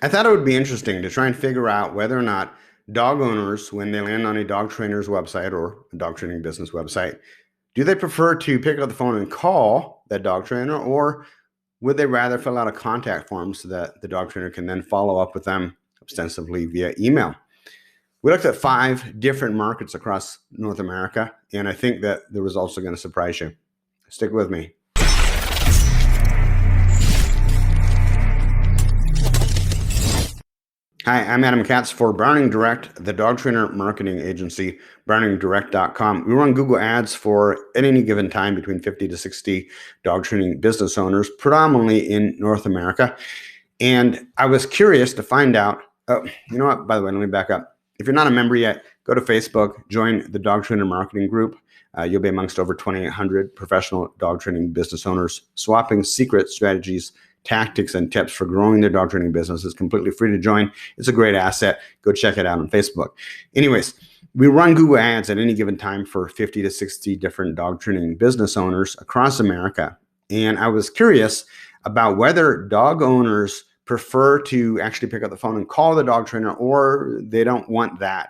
I thought it would be interesting to try and figure out whether or not dog owners, when they land on a dog trainer's website or a dog training business website, do they prefer to pick up the phone and call that dog trainer, or would they rather fill out a contact form so that the dog trainer can then follow up with them ostensibly via email? We looked at 5 different markets across North America, and I think that the results are going to surprise you. Stick with me. Hi, I'm Adam Katz for Browning Direct, the dog trainer marketing agency, browningdirect.com. We run Google Ads for at any given time between 50 to 60 dog training business owners, predominantly in North America. And I was curious to find out, you know what, by the way, let me back up. If you're not a member yet, go to Facebook, join the dog trainer marketing group. You'll be amongst over 2,800 professional dog training business owners swapping secret strategies, tactics, and tips for growing their dog training business. Is completely free to join. It's a great asset. Go check it out on Facebook. Anyways, we run Google Ads at any given time for 50 to 60 different dog training business owners across America. And I was curious about whether dog owners prefer to actually pick up the phone and call the dog trainer, or they don't want that.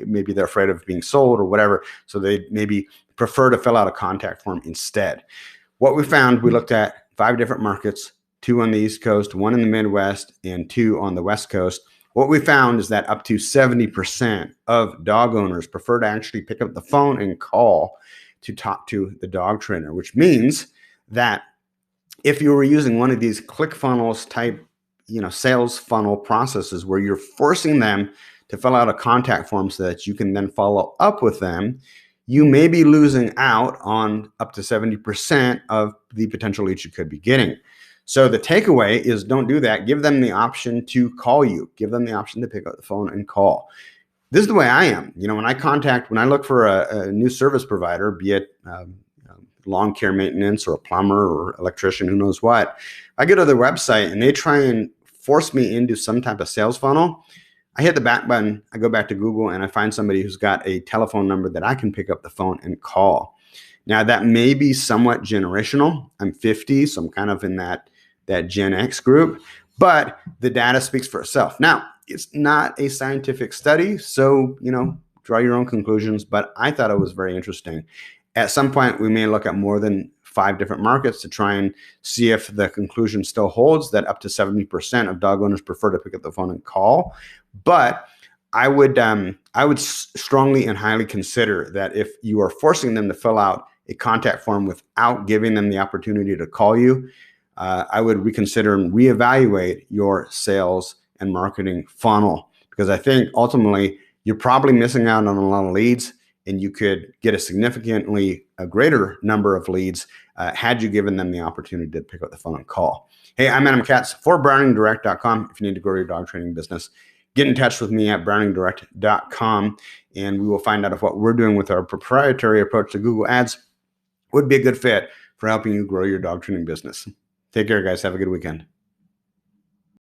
Maybe they're afraid of being sold or whatever. So they maybe prefer to fill out a contact form instead. What we found, we looked at 5 different markets, 2 on the East Coast, 1 in the Midwest, and 2 on the West Coast. What we found is that up to 70% of dog owners prefer to actually pick up the phone and call to talk to the dog trainer, which means that if you were using one of these ClickFunnels type, sales funnel processes where you're forcing them to fill out a contact form so that you can then follow up with them, you may be losing out on up to 70% of the potential leads you could be getting. So the takeaway is, don't do that. Give them the option to call you. Give them the option to pick up the phone and call. This is the way I am. When I look for a new service provider, be it lawn care maintenance or a plumber or electrician, who knows what, I go to their website and they try and force me into some type of sales funnel. I hit the back button, I go back to Google, and I find somebody who's got a telephone number that I can pick up the phone and call. Now, that may be somewhat generational. I'm 50, so I'm kind of in that Gen X group, but the data speaks for itself. Now, it's not a scientific study, so, draw your own conclusions, but I thought it was very interesting. At some point, we may look at more than 5 different markets to try and see if the conclusion still holds that up to 70% of dog owners prefer to pick up the phone and call. But I would strongly and highly consider that if you are forcing them to fill out a contact form without giving them the opportunity to call you, I would reconsider and reevaluate your sales and marketing funnel, because I think ultimately you're probably missing out on a lot of leads, and you could get a significantly greater number of leads had you given them the opportunity to pick up the phone and call. Hey, I'm Adam Katz for browningdirect.com. If you need to grow your dog training business, get in touch with me at browningdirect.com, and we will find out if what we're doing with our proprietary approach to Google Ads would be a good fit for helping you grow your dog training business. Take care, guys. Have a good weekend.